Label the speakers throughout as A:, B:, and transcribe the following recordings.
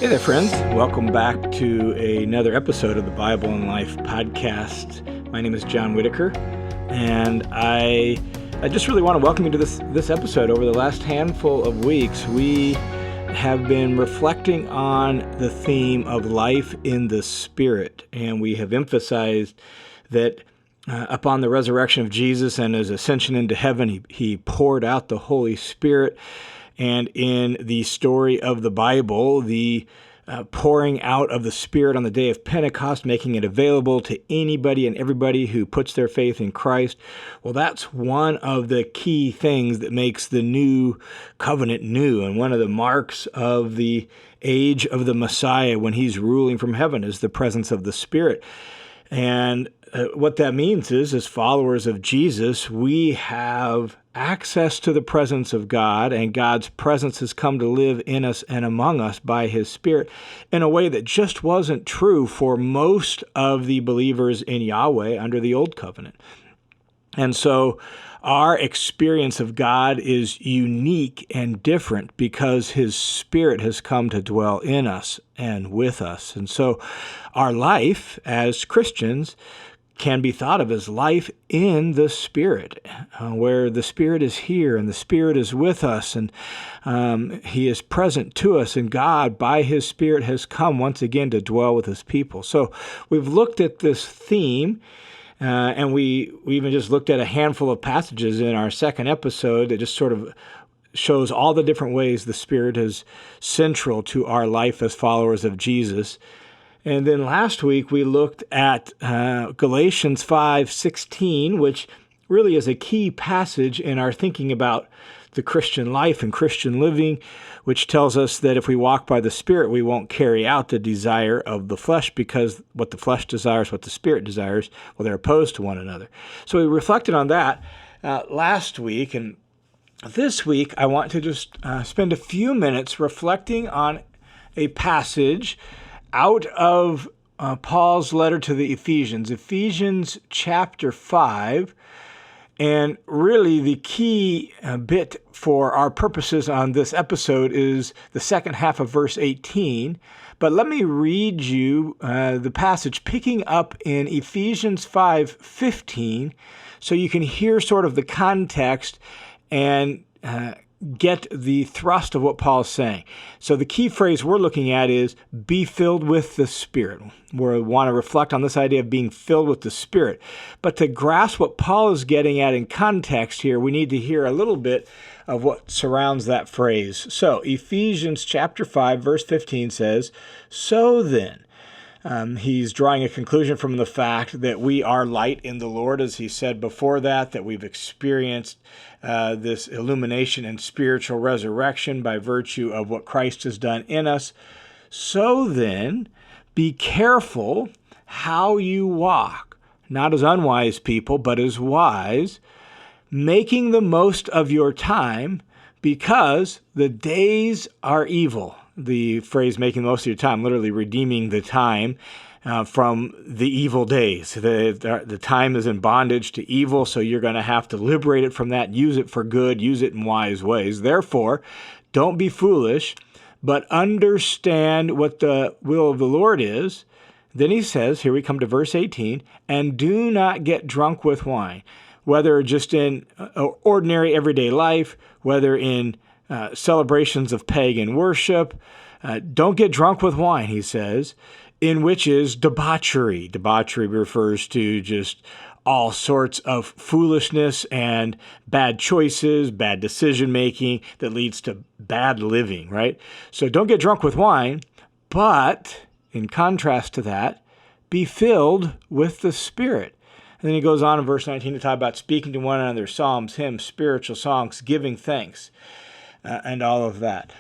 A: Hey there, friends. Welcome back to another episode of the Bible and Life podcast. My name is John Whitaker, and I just really want to welcome you to this episode. Over the last handful of weeks, we have been reflecting on the theme of life in the Spirit, and we have emphasized that upon the resurrection of Jesus and his ascension into heaven, he poured out the Holy Spirit. And in the story of the Bible, the pouring out of the Spirit on the day of Pentecost, making it available to anybody and everybody who puts their faith in Christ, well, that's one of the key things that makes the new covenant new. And one of the marks of the age of the Messiah when he's ruling from heaven is the presence of the Spirit. And what that means is, as followers of Jesus, we have access to the presence of God, and God's presence has come to live in us and among us by his Spirit in a way that just wasn't true for most of the believers in Yahweh under the Old Covenant. And so our experience of God is unique and different because his Spirit has come to dwell in us and with us. And so our life as Christians can be thought of as life in the Spirit, where the Spirit is here and the Spirit is with us, and he is present to us, and God, by his Spirit, has come once again to dwell with his people. So we've looked at this theme, and we even just looked at a handful of passages in our second episode that just sort of shows all the different ways the Spirit is central to our life as followers of Jesus. And then last week we looked at Galatians 5:16, which really is a key passage in our thinking about the Christian life and Christian living, which tells us that if we walk by the Spirit, we won't carry out the desire of the flesh, because what the flesh desires, what the Spirit desires, well, they're opposed to one another. So we reflected on that last week, and this week I want to just spend a few minutes reflecting on a passage out of Paul's letter to the Ephesians chapter 5, and really the key bit for our purposes on this episode is the second half of verse 18. But let me read you the passage picking up in Ephesians 5:15 so you can hear sort of the context and get the thrust of what Paul is saying. So the key phrase we're looking at is be filled with the Spirit. We want to reflect on this idea of being filled with the Spirit. But to grasp what Paul is getting at in context here, we need to hear a little bit of what surrounds that phrase. So Ephesians chapter 5, verse 15 says, "So then," he's drawing a conclusion from the fact that we are light in the Lord, as he said before that we've experienced this illumination and spiritual resurrection by virtue of what Christ has done in us. "So then, be careful how you walk, not as unwise people, but as wise, making the most of your time, because the days are evil." The phrase "making the most of your time," literally redeeming the time from the evil days. The time is in bondage to evil, so you're going to have to liberate it from that, use it for good, use it in wise ways. Therefore, don't be foolish, but understand what the will of the Lord is. Then he says, here we come to verse 18, "and do not get drunk with wine," whether just in ordinary everyday life, whether in celebrations of pagan worship. Don't get drunk with wine, he says, in which is debauchery. Debauchery refers to just all sorts of foolishness and bad choices, bad decision-making that leads to bad living, right? So don't get drunk with wine, but in contrast to that, be filled with the Spirit. And then he goes on in verse 19 to talk about speaking to one another, psalms, hymns, spiritual songs, giving thanks, and all of that.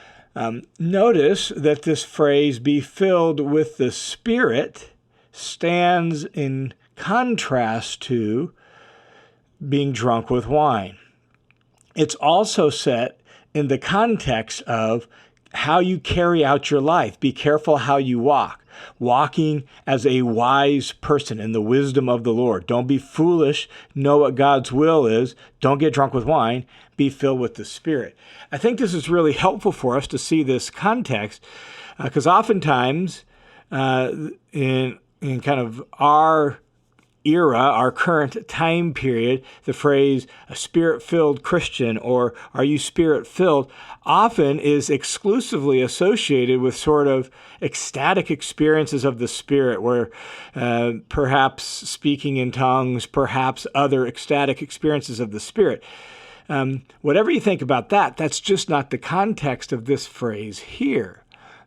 A: Notice that this phrase, "be filled with the Spirit," stands in contrast to being drunk with wine. It's also set in the context of how you carry out your life. Be careful how you walk. walking as a wise person in the wisdom of the Lord. Don't be foolish. Know what God's will is. Don't get drunk with wine. Be filled with the Spirit. I think this is really helpful for us to see this context because oftentimes in kind of our era, our current time period, the phrase a spirit-filled Christian or are you spirit-filled often is exclusively associated with sort of ecstatic experiences of the Spirit where perhaps speaking in tongues, perhaps other ecstatic experiences of the Spirit. Whatever you think about that, that's just not the context of this phrase here.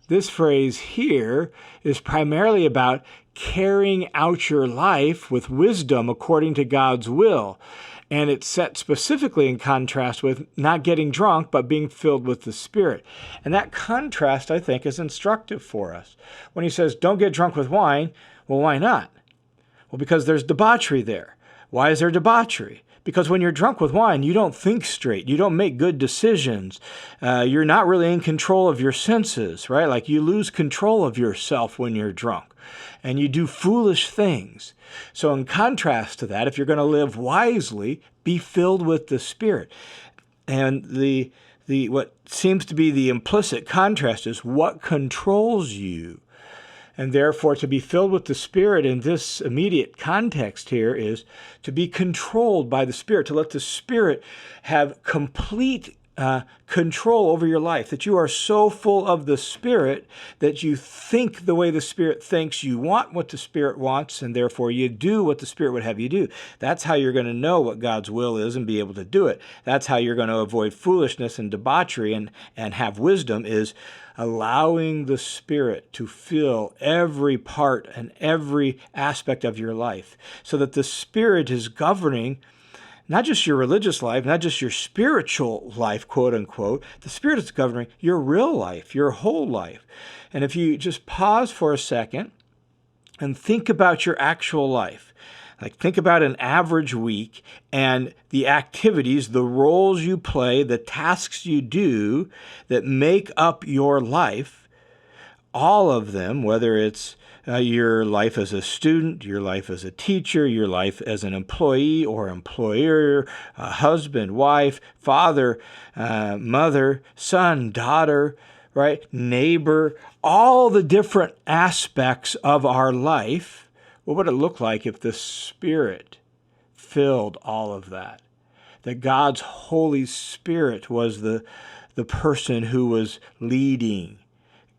A: This phrase here is primarily about carrying out your life with wisdom according to God's will. And it's set specifically in contrast with not getting drunk, but being filled with the Spirit. And that contrast, I think, is instructive for us. When he says, don't get drunk with wine, well, why not? Well, because there's debauchery there. Why is there debauchery? Because when you're drunk with wine, you don't think straight. You don't make good decisions. You're not really in control of your senses, right? Like you lose control of yourself when you're drunk. And you do foolish things. So in contrast to that, if you're going to live wisely, be filled with the Spirit. And the what seems to be the implicit contrast is what controls you. And therefore, to be filled with the Spirit in this immediate context here is to be controlled by the Spirit, to let the Spirit have complete control over your life, that you are so full of the Spirit that you think the way the Spirit thinks, you want what the Spirit wants, and therefore you do what the Spirit would have you do. That's how you're going to know what God's will is and be able to do it. That's how you're going to avoid foolishness and debauchery and have wisdom, is allowing the Spirit to fill every part and every aspect of your life so that the Spirit is governing not just your religious life, not just your spiritual life, quote unquote. The Spirit is governing your real life, your whole life. And if you just pause for a second and think about your actual life, like think about an average week and the activities, the roles you play, the tasks you do that make up your life, all of them, whether it's your life as a student, your life as a teacher, your life as an employee or employer, husband, wife, father, mother, son, daughter, right, neighbor, all the different aspects of our life. What would it look like if the Spirit filled all of that? That God's Holy Spirit was the person who was leading,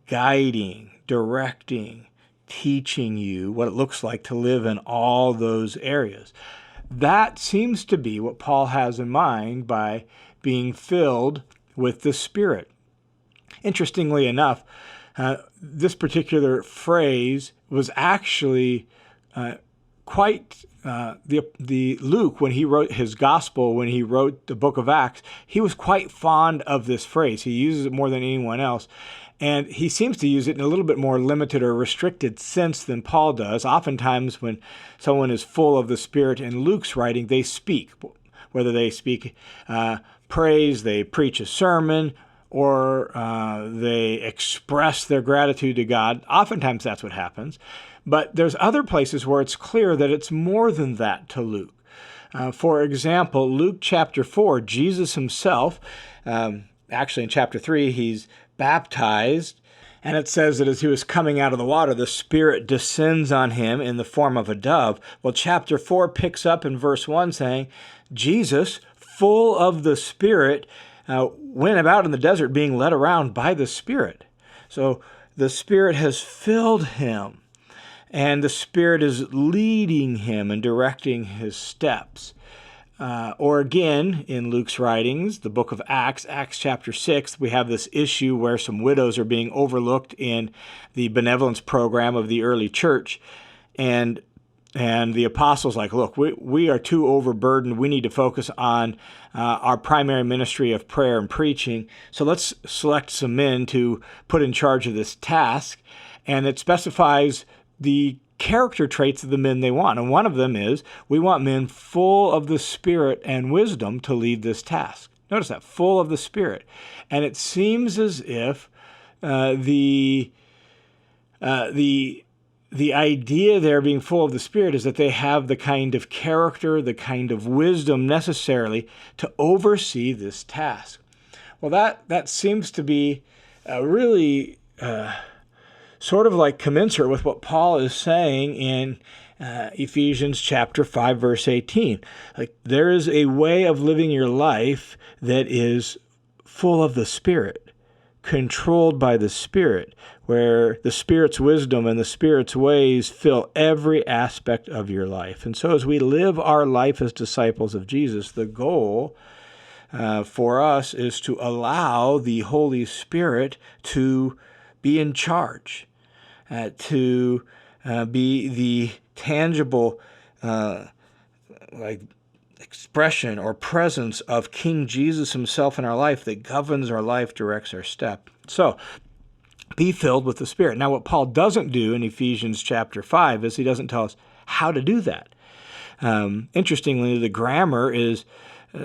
A: guiding, directing, teaching you what it looks like to live in all those areas. That seems to be what Paul has in mind by being filled with the Spirit. Interestingly enough, this particular phrase was actually quite the Luke, when he wrote his gospel, when he wrote the book of Acts, he was quite fond of this phrase. He uses it more than anyone else. And he seems to use it in a little bit more limited or restricted sense than Paul does. Oftentimes when someone is full of the Spirit in Luke's writing, they speak. Whether they speak praise, they preach a sermon, or they express their gratitude to God. Oftentimes that's what happens. But there's other places where it's clear that it's more than that to Luke. For example, Luke chapter 4, Jesus himself, actually in chapter 3, he's baptized, and it says that as he was coming out of the water, the Spirit descends on him in the form of a dove. Well, chapter 4 picks up in verse 1 saying, Jesus, full of the Spirit, went about in the desert being led around by the Spirit. So the Spirit has filled him, and the Spirit is leading him and directing his steps. Or again, in Luke's writings, the book of Acts chapter 6, we have this issue where some widows are being overlooked in the benevolence program of the early church. And the apostles like, look, we are too overburdened. We need to focus on our primary ministry of prayer and preaching. So let's select some men to put in charge of this task. And it specifies the character traits of the men they want. And one of them is, we want men full of the Spirit and wisdom to lead this task. Notice that, full of the Spirit. And it seems as if the the idea there being full of the Spirit is that they have the kind of character, the kind of wisdom necessarily to oversee this task. Well, that seems to be really sort of like commensurate with what Paul is saying in Ephesians chapter 5, verse 18. Like, there is a way of living your life that is full of the Spirit, controlled by the Spirit, where the Spirit's wisdom and the Spirit's ways fill every aspect of your life. And so as we live our life as disciples of Jesus, the goal for us is to allow the Holy Spirit to be in charge, to be the tangible expression or presence of King Jesus himself in our life that governs our life, directs our step. So, be filled with the Spirit. Now, what Paul doesn't do in Ephesians chapter 5 is he doesn't tell us how to do that. Interestingly, the grammar is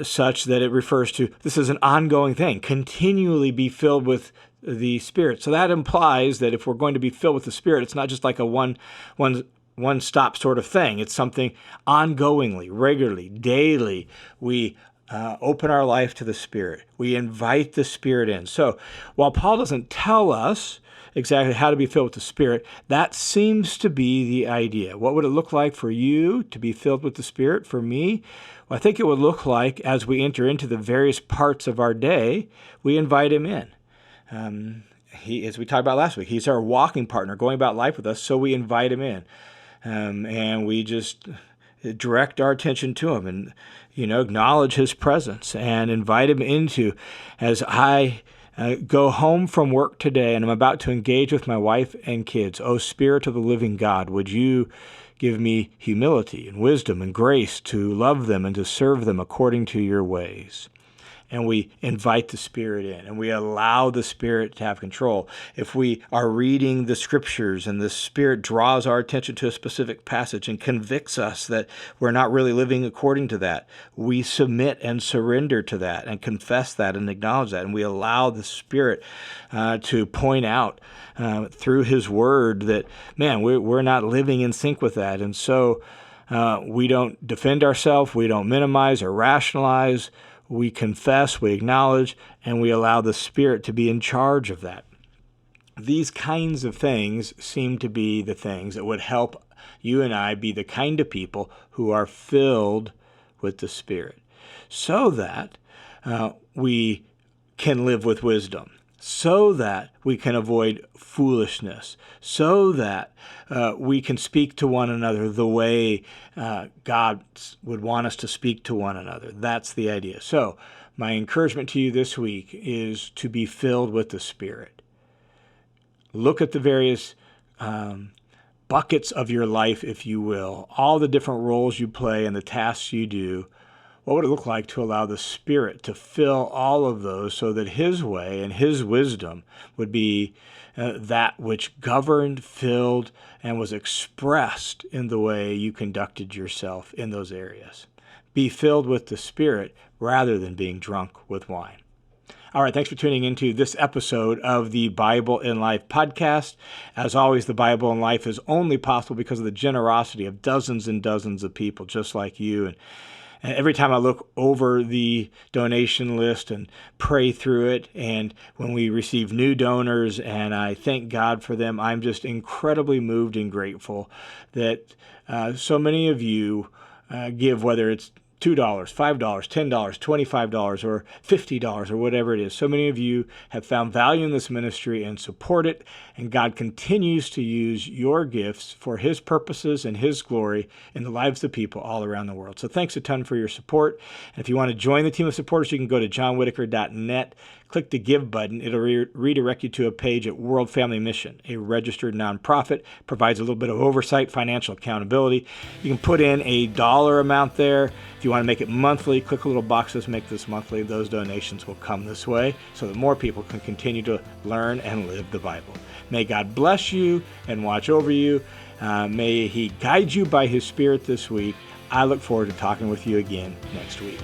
A: such that it refers to this is an ongoing thing. Continually be filled with the Spirit. So that implies that if we're going to be filled with the Spirit, it's not just like a one-stop sort of thing. It's something ongoingly, regularly, daily. We open our life to the Spirit. We invite the Spirit in. So while Paul doesn't tell us exactly how to be filled with the Spirit, that seems to be the idea. What would it look like for you to be filled with the Spirit? For me, well, I think it would look like as we enter into the various parts of our day, we invite him in. As we talked about last week, he's our walking partner, going about life with us, so we invite him in. And we just direct our attention to him and, acknowledge his presence and invite him into, as I go home from work today and I'm about to engage with my wife and kids. O Spirit of the living God, would you give me humility and wisdom and grace to love them and to serve them according to your ways. And we invite the Spirit in, and we allow the Spirit to have control. If we are reading the Scriptures and the Spirit draws our attention to a specific passage and convicts us that we're not really living according to that, we submit and surrender to that and confess that and acknowledge that. And we allow the Spirit to point out through His Word that, man, we're not living in sync with that. And so we don't defend ourselves, we don't minimize or rationalize. We confess, we acknowledge, and we allow the Spirit to be in charge of that. These kinds of things seem to be the things that would help you and I be the kind of people who are filled with the Spirit, so that we can live with wisdom, so that we can avoid foolishness, so that we can speak to one another the way God would want us to speak to one another. That's the idea. So my encouragement to you this week is to be filled with the Spirit. Look at the various buckets of your life, if you will, all the different roles you play and the tasks you do. What would it look like to allow the Spirit to fill all of those so that His way and His wisdom would be that which governed, filled, and was expressed in the way you conducted yourself in those areas? Be filled with the Spirit rather than being drunk with wine. All right, thanks for tuning into this episode of the Bible in Life podcast. As always, the Bible in Life is only possible because of the generosity of dozens and dozens of people just like you. And every time I look over the donation list and pray through it, and when we receive new donors and I thank God for them, I'm just incredibly moved and grateful that so many of you give, whether it's $2, $5, $10, $25, or $50, or whatever it is. So many of you have found value in this ministry and support it, and God continues to use your gifts for His purposes and His glory in the lives of people all around the world. So thanks a ton for your support. And if you want to join the team of supporters, you can go to johnwhitaker.net, click the Give button. It'll redirect you to a page at World Family Mission, a registered nonprofit, provides a little bit of oversight, financial accountability. You can put in a dollar amount there. If you want to make it monthly, click a little box that says make this monthly. Those donations will come this way so that more people can continue to learn and live the Bible. May God bless you and watch over you. May He guide you by His Spirit this week. I look forward to talking with you again next week.